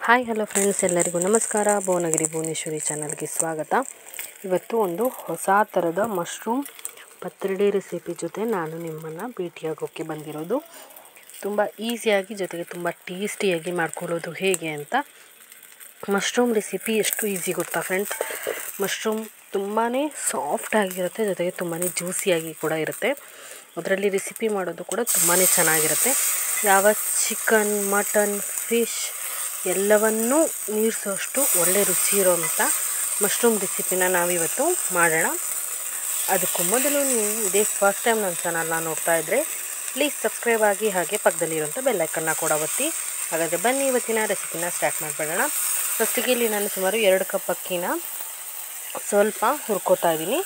Hi hello friends, ಎಲ್ಲರಿಗೂ ನಮಸ್ಕಾರ. ಭುವನಗಿರಿ ಭುವನೇಶ್ವರಿ ಚಾನಲ್ಗೆ ಸ್ವಾಗತ. ಇವತ್ತು ಒಂದು ಹೊಸ ಥರದ ಮಶ್ರೂಮ್ ಪತ್ರೊಡೆ ರೆಸಿಪಿ ಜೊತೆ ನಾನು ನಿಮ್ಮನ್ನು ಭೇಟಿಯಾಗೋಕ್ಕೆ ಬಂದಿರೋದು. ತುಂಬ ಈಸಿಯಾಗಿ ಜೊತೆಗೆ ತುಂಬ ಟೇಸ್ಟಿಯಾಗಿ ಮಾಡ್ಕೊಳ್ಳೋದು ಹೇಗೆ ಅಂತ. ಮಶ್ರೂಮ್ ರೆಸಿಪಿ ಎಷ್ಟು ಈಸಿ ಗೊತ್ತಾ ಫ್ರೆಂಡ್ಸ್? ಮಶ್ರೂಮ್ ತುಂಬಾ ಸಾಫ್ಟಾಗಿರುತ್ತೆ, ಜೊತೆಗೆ ತುಂಬಾ ಜ್ಯೂಸಿಯಾಗಿ ಕೂಡ ಇರುತ್ತೆ. ಅದರಲ್ಲಿ ರೆಸಿಪಿ ಮಾಡೋದು ಕೂಡ ತುಂಬಾ ಚೆನ್ನಾಗಿರುತ್ತೆ. ಯಾವ ಚಿಕನ್, ಮಟನ್, ಫಿಶ್ ಎಲ್ಲವನ್ನೂ ಮೀರಿಸೋಷ್ಟು ಒಳ್ಳೆ ರುಚಿ ಇರೋವಂಥ ಮಶ್ರೂಮ್ ರೆಸಿಪಿನ ನಾವಿವತ್ತು ಮಾಡೋಣ. ಅದಕ್ಕೂ ಮೊದಲು ನೀವು ಇದೇ ಫಸ್ಟ್ ಟೈಮ್ ನನ್ನ ಚಾನಲ್ನ ನೋಡ್ತಾ ಇದ್ದರೆ ಪ್ಲೀಸ್ ಸಬ್ಸ್ಕ್ರೈಬ್ ಆಗಿ, ಹಾಗೆ ಪಕ್ಕದಲ್ಲಿರೋಂಥ ಬೆಲ್ಲೈಕನ್ನ ಕೂಡ ಒತ್ತಿ. ಹಾಗಾದರೆ ಬನ್ನಿ ಇವತ್ತಿನ ರೆಸಿಪಿನ ಸ್ಟಾರ್ಟ್ ಮಾಡಿಬಿಡೋಣ. ಫಸ್ಟಿಗೆ ಇಲ್ಲಿ ನಾನು ಸುಮಾರು 2 ಕಪ್ ಅಕ್ಕಿನ ಸ್ವಲ್ಪ ಹುರ್ಕೋತಾ ಇದ್ದೀನಿ.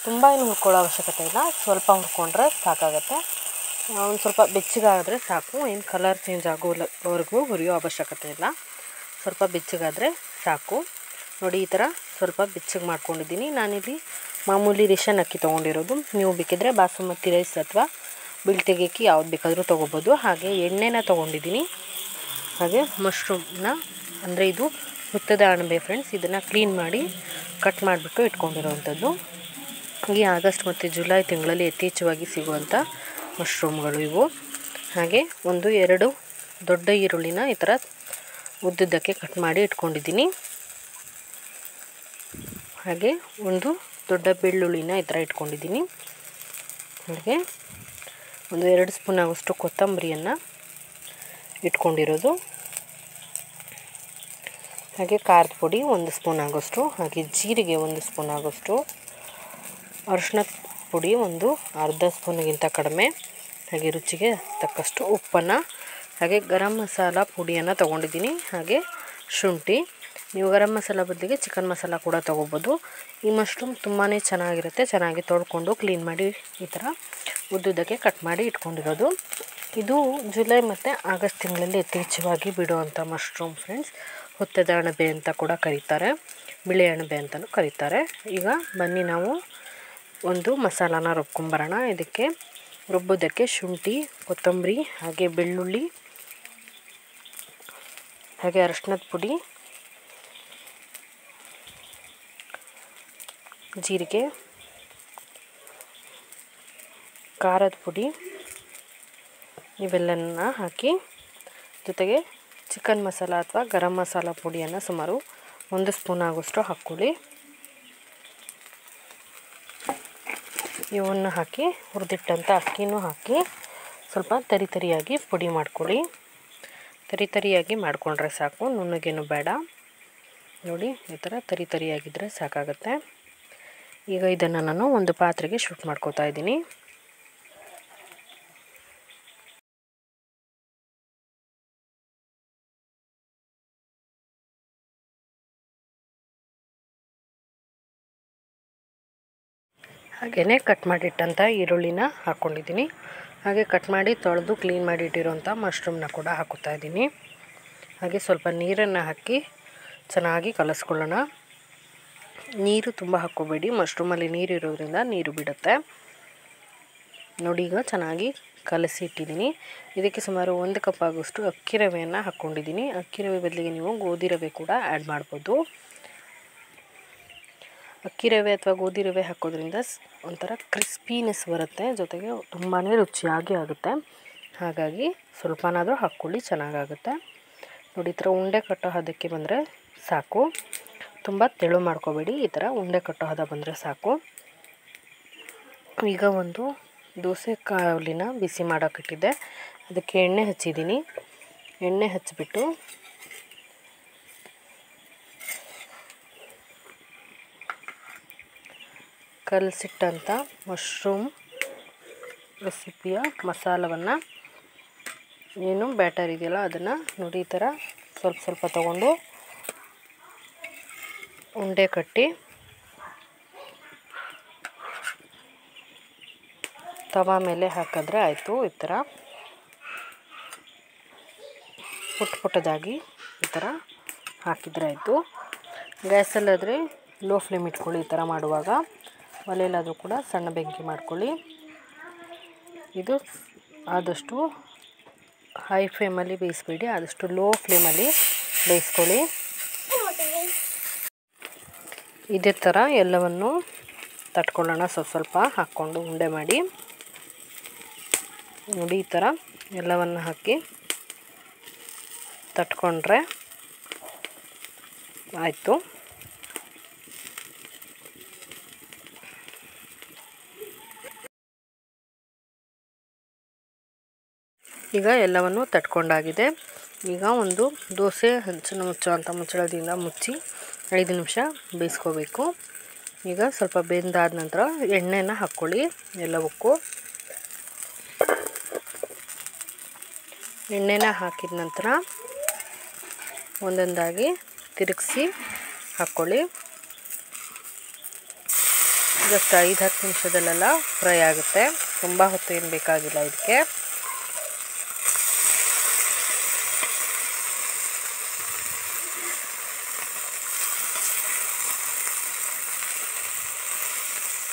ತುಂಬ ಏನು ಹುರ್ಕೊಳ್ಳೋ ಅವಶ್ಯಕತೆ ಇಲ್ಲ, ಸ್ವಲ್ಪ ಹುರ್ಕೊಂಡ್ರೆ ಸಾಕಾಗತ್ತೆ. ಒಂದು ಸ್ವಲ್ಪ ಬೆಚ್ಚಗಾದರೆ ಸಾಕು, ಏನು ಕಲರ್ ಚೇಂಜ್ ಆಗೋವರೆಗೂ ಹುರಿಯೋ ಅವಶ್ಯಕತೆ ಇಲ್ಲ. ಸ್ವಲ್ಪ ಬೆಚ್ಚಗಾದರೆ ಸಾಕು. ನೋಡಿ, ಈ ಥರ ಸ್ವಲ್ಪ ಬೆಚ್ಚಗೆ ಮಾಡ್ಕೊಂಡಿದ್ದೀನಿ. ನಾನಿಲ್ಲಿ ಮಾಮೂಲಿ ರೇಷನ್ ಅಕ್ಕಿ ತೊಗೊಂಡಿರೋದು. ನೀವು ಬೇಕಿದ್ರೆ ಬಾಸುಮತಿ ರೈಸ್ ಅಥವಾ ಬಿಳ್ತೆಗೆ ಅಕ್ಕಿ ಯಾವ್ದು ಬೇಕಾದರೂ ತೊಗೋಬೋದು. ಹಾಗೆ ಎಣ್ಣೆನ ತೊಗೊಂಡಿದ್ದೀನಿ. ಹಾಗೆ ಮಶ್ರೂಮ್ನ, ಅಂದರೆ ಇದು ಹುತ್ತದ ಅಣಬೆ ಫ್ರೆಂಡ್ಸ್, ಇದನ್ನು ಕ್ಲೀನ್ ಮಾಡಿ ಕಟ್ ಮಾಡಿಬಿಟ್ಟು ಇಟ್ಕೊಂಡಿರೋವಂಥದ್ದು. ಈ ಆಗಸ್ಟ್ ಮತ್ತು ಜುಲೈ ತಿಂಗಳಲ್ಲಿ ಯಥೇಚ್ಛವಾಗಿ ಸಿಗುವಂಥ ಮಶ್ರೂಮ್ಗಳು ಇವು. ಹಾಗೆ 1-2 ದೊಡ್ಡ ಈರುಳ್ಳಿನ ಈ ಥರ ಉದ್ದುದ್ದಕ್ಕೆ ಕಟ್ ಮಾಡಿ ಇಟ್ಕೊಂಡಿದ್ದೀನಿ. ಹಾಗೆ 1 ದೊಡ್ಡ ಬೆಳ್ಳುಳ್ಳಿನ ಈ ಥರ ಇಟ್ಕೊಂಡಿದ್ದೀನಿ. ಹಾಗೆ 1-2 ಸ್ಪೂನ್ ಆಗೋಷ್ಟು ಕೊತ್ತಂಬರಿಯನ್ನು ಇಟ್ಕೊಂಡಿರೋದು. ಹಾಗೆ ಖಾರದ ಪುಡಿ 1 ಸ್ಪೂನ್ ಆಗೋಷ್ಟು, ಹಾಗೆ ಜೀರಿಗೆ 1 ಸ್ಪೂನ್ ಆಗೋಷ್ಟು, ಅರಿಶಿಣದ ಪುಡಿ ಒಂದು ಅರ್ಧ ಸ್ಪೂನಿಗಿಂತ ಕಡಿಮೆ, ಹಾಗೆ ರುಚಿಗೆ ತಕ್ಕಷ್ಟು ಉಪ್ಪನ್ನು, ಹಾಗೆ ಗರಂ ಮಸಾಲ ಪುಡಿಯನ್ನು ತೊಗೊಂಡಿದ್ದೀನಿ. ಹಾಗೆ ಶುಂಠಿ. ನೀವು ಗರಂ ಮಸಾಲ ಬದಲಿಗೆ ಚಿಕನ್ ಮಸಾಲ ಕೂಡ ತೊಗೋಬೋದು. ಈ ಮಶ್ರೂಮ್ ತುಂಬಾ ಚೆನ್ನಾಗಿರುತ್ತೆ. ಚೆನ್ನಾಗಿ ತೊಳ್ಕೊಂಡು ಕ್ಲೀನ್ ಮಾಡಿ ಈ ಥರ ಉದ್ದುದ್ದಕ್ಕೆ ಕಟ್ ಮಾಡಿ ಇಟ್ಕೊಂಡಿರೋದು. ಇದು ಜುಲೈ ಮತ್ತು ಆಗಸ್ಟ್ ತಿಂಗಳಲ್ಲಿ ಯಥೇಚ್ಛವಾಗಿ ಬಿಡುವಂಥ ಮಶ್ರೂಮ್ ಫ್ರೆಂಡ್ಸ್. ಹುತ್ತದ ಅಣಬೆ ಅಂತ ಕೂಡ ಕರೀತಾರೆ, ಬಿಳೆ ಅಣಬೆ ಅಂತಲೂ ಕರೀತಾರೆ. ಈಗ ಬನ್ನಿ ನಾವು ಒಂದು ಮಸಾಲಾನ ರುಬ್ಕೊಂಬರೋಣ. ಇದಕ್ಕೆ ರುಬ್ಬೋದಕ್ಕೆ ಶುಂಠಿ, ಕೊತ್ತಂಬರಿ, ಹಾಗೆ ಬೆಳ್ಳುಳ್ಳಿ, ಹಾಗೆ ಅರಿಶಿಣದ ಪುಡಿ, ಜೀರಿಗೆ, ಖಾರದ ಪುಡಿ ಇವೆಲ್ಲನ ಹಾಕಿ, ಜೊತೆಗೆ ಚಿಕನ್ ಮಸಾಲ ಅಥವಾ ಗರಂ ಮಸಾಲ ಪುಡಿಯನ್ನು ಸುಮಾರು 1 ಸ್ಪೂನ್ ಆಗೋಷ್ಟು ಹಾಕ್ಕೊಳ್ಳಿ. ಇವನ್ನು ಹಾಕಿ ಹುರಿದಿಟ್ಟಂಥ ಅಕ್ಕಿನೂ ಹಾಕಿ ಸ್ವಲ್ಪ ತರಿಯಾಗಿ ಪುಡಿ ಮಾಡ್ಕೊಳ್ಳಿ. ತರಿಯಾಗಿ ಮಾಡಿಕೊಂಡ್ರೆ ಸಾಕು, ನುಣ್ಣಗೇನು ಬೇಡ. ನೋಡಿ, ಈ ಥರ ತರಿಯಾಗಿದ್ದರೆ ಸಾಕಾಗುತ್ತೆ. ಈಗ ಇದನ್ನು ನಾನು ಒಂದು ಪಾತ್ರೆಗೆ ಶಿಫ್ಟ್ ಮಾಡ್ಕೋತಾ ಇದ್ದೀನಿ. ಹಾಗೆಯೇ ಕಟ್ ಮಾಡಿಟ್ಟಂಥ ಈರುಳ್ಳಿನ ಹಾಕ್ಕೊಂಡಿದ್ದೀನಿ. ಹಾಗೆ ಕಟ್ ಮಾಡಿ ತೊಳೆದು ಕ್ಲೀನ್ ಮಾಡಿ ಇಟ್ಟಿರೋಂಥ ಮಶ್ರೂಮ್ನ ಕೂಡ ಹಾಕೋತಾ ಇದ್ದೀನಿ. ಹಾಗೆ ಸ್ವಲ್ಪ ನೀರನ್ನು ಹಾಕಿ ಚೆನ್ನಾಗಿ ಕಲಸ್ಕೊಳ್ಳೋಣ. ನೀರು ತುಂಬ ಹಾಕ್ಕೋಬೇಡಿ, ಮಶ್ರೂಮಲ್ಲಿ ನೀರು ಇರೋದ್ರಿಂದ ನೀರು ಬಿಡುತ್ತೆ. ನೋಡಿ, ಈಗ ಚೆನ್ನಾಗಿ ಕಲಸಿ ಇಟ್ಟಿದ್ದೀನಿ. ಇದಕ್ಕೆ ಸುಮಾರು 1 ಕಪ್ ಆಗೋಷ್ಟು ಅಕ್ಕಿ ರವೆಯನ್ನು ಹಾಕ್ಕೊಂಡಿದ್ದೀನಿ. ಅಕ್ಕಿ ರವೆ ಬದಲಿಗೆ ನೀವು ಗೋಧಿ ರವೆ ಕೂಡ ಆ್ಯಡ್ ಮಾಡ್ಬೋದು. ಅಕ್ಕಿ ರವೆ ಅಥವಾ ಗೋಧಿ ರವೆ ಹಾಕೋದ್ರಿಂದ ಒಂಥರ ಕ್ರಿಸ್ಪಿನೆಸ್ ಬರುತ್ತೆ, ಜೊತೆಗೆ ತುಂಬಾ ರುಚಿಯಾಗಿ ಆಗುತ್ತೆ. ಹಾಗಾಗಿ ಸ್ವಲ್ಪನಾದರೂ ಹಾಕ್ಕೊಳ್ಳಿ, ಚೆನ್ನಾಗಾಗುತ್ತೆ. ನೋಡಿ, ಈ ಥರ ಉಂಡೆ ಕಟ್ಟೋ ಹದಕ್ಕೆ ಬಂದರೆ ಸಾಕು. ತುಂಬ ತೆಳು ಮಾಡ್ಕೋಬೇಡಿ, ಈ ಥರ ಉಂಡೆ ಕಟ್ಟೋ ಹದ ಬಂದರೆ ಸಾಕು. ಈಗ ಒಂದು ದೋಸೆ ಕಾವಲಿನ ಬಿಸಿ ಮಾಡೋಕ್ಕಿಟ್ಟಿದ್ದೆ. ಅದಕ್ಕೆ ಎಣ್ಣೆ ಹಚ್ಚಿದ್ದೀನಿ. ಎಣ್ಣೆ ಹಚ್ಚಿಬಿಟ್ಟು ಕಲಸಿಟ್ಟಂಥ ಮಶ್ರೂಮ್ ರೆಸಿಪಿಯ ಮಸಾಲವನ್ನು, ಏನು ಬ್ಯಾಟರ್ ಇದೆಯಲ್ಲ ಅದನ್ನು ನೋಡಿ ಈ ಥರ ಸ್ವಲ್ಪ ತೊಗೊಂಡು ಉಂಡೆ ಕಟ್ಟಿ ತವಾ ಮೇಲೆ ಹಾಕಿದ್ರೆ ಆಯಿತು. ಈ ಥರ ಪುಟ್ಟದಾಗಿ ಈ ಥರ ಹಾಕಿದರೆ ಆಯಿತು. ಗ್ಯಾಸಲ್ಲಾದರೆ ಲೋ ಫ್ಲೇಮ್ ಇಟ್ಕೊಳ್ಳಿ. ಈ ಥರ ಮಾಡುವಾಗ ಒಲೆಯಲ್ಲಾದರೂ ಕೂಡ ಸಣ್ಣ ಬೆಂಕಿ ಮಾಡ್ಕೊಳ್ಳಿ. ಇದು ಆದಷ್ಟು ಹೈ ಫ್ಲೇಮಲ್ಲಿ ಬೇಯಿಸಬೇಡಿ, ಆದಷ್ಟು ಲೋ ಫ್ಲೇಮಲ್ಲಿ ಬೇಯಿಸ್ಕೊಳ್ಳಿ. ಇದೇ ಥರ ಎಲ್ಲವನ್ನು ತಟ್ಕೊಳ್ಳೋಣ. ಸ್ವಲ್ಪ ಹಾಕ್ಕೊಂಡು ಉಂಡೆ ಮಾಡಿ ನೋಡಿ, ಈ ಥರ ಎಲ್ಲವನ್ನು ಹಾಕಿ ತಟ್ಕೊಂಡ್ರೆ ಆಯಿತು. ಈಗ ಎಲ್ಲವನ್ನು ತಟ್ಕೊಂಡಾಗಿದೆ. ಈಗ ಒಂದು ದೋಸೆ ಹಂಚನ್ನು ಮುಚ್ಚುವಂಥ ಮುಚ್ಚಳದಿಂದ ಮುಚ್ಚಿ 5 ನಿಮಿಷ ಬೇಯಿಸ್ಕೋಬೇಕು. ಈಗ ಸ್ವಲ್ಪ ಬೆಂದಾದ ನಂತರ ಎಣ್ಣೆನ ಹಾಕ್ಕೊಳ್ಳಿ. ಎಲ್ಲವಕ್ಕೂ ಎಣ್ಣೆನ ಹಾಕಿದ ನಂತರ ಒಂದೊಂದಾಗಿ ತಿರುಗಿಸಿ ಹಾಕ್ಕೊಳ್ಳಿ. ಜಸ್ಟ್ 5-10 ನಿಮಿಷದಲ್ಲೆಲ್ಲ ಫ್ರೈ ಆಗುತ್ತೆ. ತುಂಬ ಹೊತ್ತು ಏನು ಬೇಕಾಗಿಲ್ಲ ಇದಕ್ಕೆ.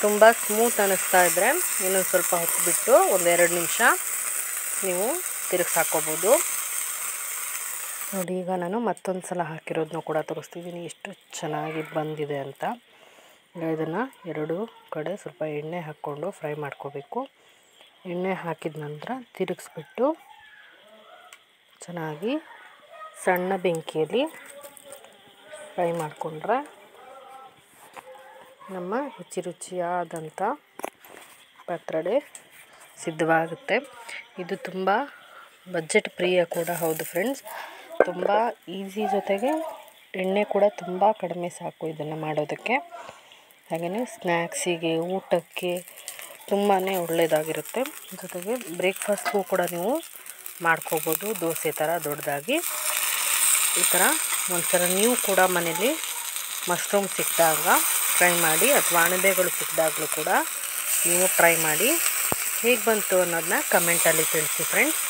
ತುಂಬ ಸ್ಮೂತ್ ಅನ್ನಿಸ್ತಾ ಇದ್ದರೆ ಇನ್ನೊಂದು ಸ್ವಲ್ಪ ಹೊತ್ತು ಬಿಟ್ಟು 1-2 ನಿಮಿಷ ನೀವು ತಿರುಗಿಸಿ ಹಾಕ್ಕೋಬೋದು. ನೋಡಿ, ಈಗ ನಾನು ಮತ್ತೊಂದು ಸಲ ಹಾಕಿರೋದನ್ನ ಕೂಡ ತೋರಿಸ್ತಿದ್ದೀನಿ ಎಷ್ಟು ಚೆನ್ನಾಗಿ ಬಂದಿದೆ ಅಂತ. ಈಗ ಇದನ್ನು 2 ಕಡೆ ಸ್ವಲ್ಪ ಎಣ್ಣೆ ಹಾಕ್ಕೊಂಡು ಫ್ರೈ ಮಾಡ್ಕೋಬೇಕು. ಎಣ್ಣೆ ಹಾಕಿದ ನಂತರ ತಿರುಗಿಸ್ಬಿಟ್ಟು ಚೆನ್ನಾಗಿ ಸಣ್ಣ ಬೆಂಕಿಯಲ್ಲಿ ಫ್ರೈ ಮಾಡಿಕೊಂಡ್ರೆ ನಮ್ಮ ರುಚಿಯಾದಂಥ ಪತ್ರೊಡೆ ಸಿದ್ಧವಾಗುತ್ತೆ. ಇದು ತುಂಬ ಬಜೆಟ್ ಪ್ರಿಯ ಕೂಡ ಹೌದು ಫ್ರೆಂಡ್ಸ್. ತುಂಬ ಈಸಿ, ಜೊತೆಗೆ ಎಣ್ಣೆ ಕೂಡ ತುಂಬ ಕಡಿಮೆ ಸಾಕು ಇದನ್ನು ಮಾಡೋದಕ್ಕೆ. ಹಾಗೆಯೇ ಸ್ನ್ಯಾಕ್ಸಿಗೆ, ಊಟಕ್ಕೆ ತುಂಬಾ ಒಳ್ಳೆಯದಾಗಿರುತ್ತೆ. ಜೊತೆಗೆ ಬ್ರೇಕ್ಫಾಸ್ಟ್ಗೂ ಕೂಡ ನೀವು ಮಾಡ್ಕೋಬೋದು ದೋಸೆ ಥರ ದೊಡ್ಡದಾಗಿ. ಈ ಥರ ಒಂದ್ಸಲ ನೀವು ಕೂಡ ಮನೇಲಿ ಮಶ್ರೂಮ್ ಸಿಕ್ಕಿದಾಗ ಟ್ರೈ ಮಾಡಿ, ಅಥವಾ ಅಣಬೆಗಳು ಸಿಕ್ಕಿದಾಗಲೂ ಕೂಡ ನೀವು ಟ್ರೈ ಮಾಡಿ. ಹೇಗೆ ಬಂತು ಅನ್ನೋದನ್ನ ಕಮೆಂಟಲ್ಲಿ ತಿಳಿಸಿ ಫ್ರೆಂಡ್ಸ್.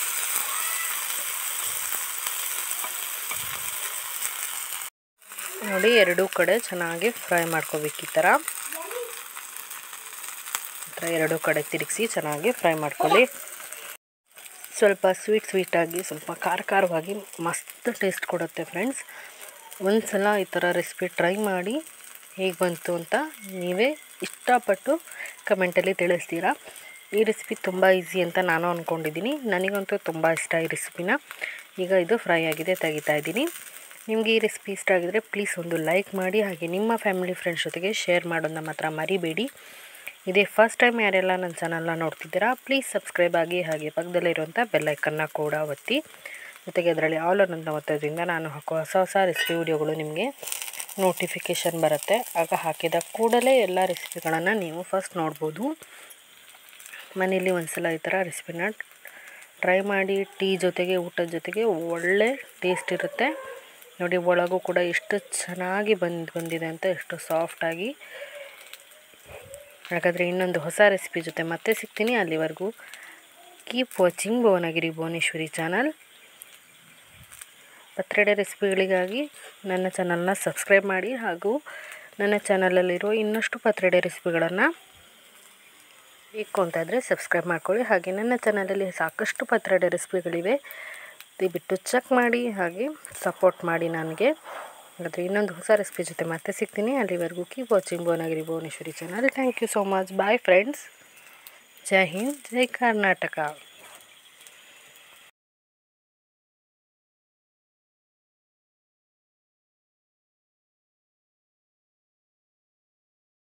ನೋಡಿ, 2 ಕಡೆ ಚೆನ್ನಾಗಿ ಫ್ರೈ ಮಾಡ್ಕೋಬೇಕು. ಈ ಥರ 2 ಕಡೆ ತಿರುಗಿಸಿ ಚೆನ್ನಾಗಿ ಫ್ರೈ ಮಾಡ್ಕೊಳ್ಳಿ. ಸ್ವಲ್ಪ ಸ್ವೀಟಾಗಿ, ಸ್ವಲ್ಪ ಖಾರವಾಗಿ ಮಸ್ತ್ ಟೇಸ್ಟ್ ಕೊಡುತ್ತೆ ಫ್ರೆಂಡ್ಸ್. ಒಂದು ಸಲ ಈ ಥರ ರೆಸಿಪಿ ಟ್ರೈ ಮಾಡಿ, ಹೇಗೆ ಬಂತು ಅಂತ ನೀವೇ ಇಷ್ಟಪಟ್ಟು ಕಮೆಂಟಲ್ಲಿ ತಿಳಿಸ್ತೀರಾ. ಈ ರೆಸಿಪಿ ತುಂಬ ಈಸಿ ಅಂತ ನಾನು ಅಂದ್ಕೊಂಡಿದ್ದೀನಿ. ನನಗಂತೂ ತುಂಬ ಇಷ್ಟ ಈ ರೆಸಿಪಿನ. ಈಗ ಇದು ಫ್ರೈ ಆಗಿದೆ, ತೆಗಿತಾ ಇದ್ದೀನಿ. ನಿಮಗೆ ಈ ರೆಸಿಪಿ ಇಷ್ಟ ಆಗಿದರೆ ಪ್ಲೀಸ್ ಒಂದು ಲೈಕ್ ಮಾಡಿ, ಹಾಗೆ ನಿಮ್ಮ ಫ್ಯಾಮಿಲಿ ಫ್ರೆಂಡ್ಸ್ ಜೊತೆಗೆ ಶೇರ್ ಮಾಡೋದನ್ನ ಮಾತ್ರ ಮರಿಬೇಡಿ. ಇದೇ ಫಸ್ಟ್ ಟೈಮ್ ಯಾರೆಲ್ಲ ನನ್ನ ಚಾನಲ್ನ ನೋಡ್ತಿದ್ದೀರಾ ಪ್ಲೀಸ್ ಸಬ್ಸ್ಕ್ರೈಬ್ ಆಗಿ, ಹಾಗೆ ಪಕ್ಕದಲ್ಲಿರುವಂಥ ಬೆಲ್ಲೈಕನ್ನ ಕೂಡ ಒತ್ತಿ. ಜೊತೆಗೆ ಅದರಲ್ಲಿ ಆಲ್ ಅನ್ನೋದನ್ನ ಒತ್ತೋದ್ರಿಂದ ನಾನು ಹಾಕೋ ಹೊಸ ರೆಸಿಪಿ ವಿಡಿಯೋಗಳು ನಿಮಗೆ ನೋಟಿಫಿಕೇಷನ್ ಬರುತ್ತೆ. ಆಗ ಹಾಕಿದ ಕೂಡಲೇ ಎಲ್ಲ ರೆಸಿಪಿಗಳನ್ನು ನೀವು ಫಸ್ಟ್ ನೋಡ್ಬೋದು. ಮನೇಲಿ ಒಂದ್ಸಲ ಈ ಥರ ರೆಸಿಪಿನ ಟ್ರೈ ಮಾಡಿ. ಟೀ ಜೊತೆಗೆ, ಊಟದ ಜೊತೆಗೆ ಒಳ್ಳೆ ಟೇಸ್ಟ್ ಇರುತ್ತೆ. ನೋಡಿ, ಒಳಗೂ ಕೂಡ ಎಷ್ಟು ಚೆನ್ನಾಗಿ ಬಂದಿದೆ ಅಂತ, ಎಷ್ಟು ಸಾಫ್ಟಾಗಿ. ಹಾಗಾದರೆ ಇನ್ನೊಂದು ಹೊಸ ರೆಸಿಪಿ ಜೊತೆ ಮತ್ತೆ ಸಿಗ್ತೀನಿ. ಅಲ್ಲಿವರೆಗೂ keep watching Bhuvanagiri Bhuvaneshwari channel. ಪತ್ರೊಡೆ ರೆಸಿಪಿಗಳಿಗಾಗಿ ನನ್ನ ಚಾನಲ್ನ ಸಬ್ಸ್ಕ್ರೈಬ್ ಮಾಡಿ, ಹಾಗೂ ನನ್ನ ಚಾನಲಲ್ಲಿರೋ ಇನ್ನಷ್ಟು ಪತ್ರೊಡೆ ರೆಸಿಪಿಗಳನ್ನು ಬೇಕು ಅಂತಾದರೆ ಸಬ್ಸ್ಕ್ರೈಬ್ ಮಾಡ್ಕೊಳ್ಳಿ. ಹಾಗೆ ನನ್ನ ಚಾನಲಲ್ಲಿ ಸಾಕಷ್ಟು ಪತ್ರೊಡೆ ರೆಸಿಪಿಗಳಿವೆ, ದಯವಿಟ್ಟು ಚೆಕ್ ಮಾಡಿ, ಹಾಗೆ ಸಪೋರ್ಟ್ ಮಾಡಿ ನನಗೆ. ಹಾಗಾದರೆ ಇನ್ನೊಂದು ಹೊಸ ರೆಸಿಪಿ ಜೊತೆ ಮತ್ತೆ ಸಿಗ್ತೀನಿ. ಅಲ್ಲಿವರೆಗೂ keep watching Bhuvanagiri Bhuvaneshwari channel. Thank you so much. Bye friends. ಜೈ ಹಿಂದ್, ಜೈ ಕರ್ನಾಟಕ.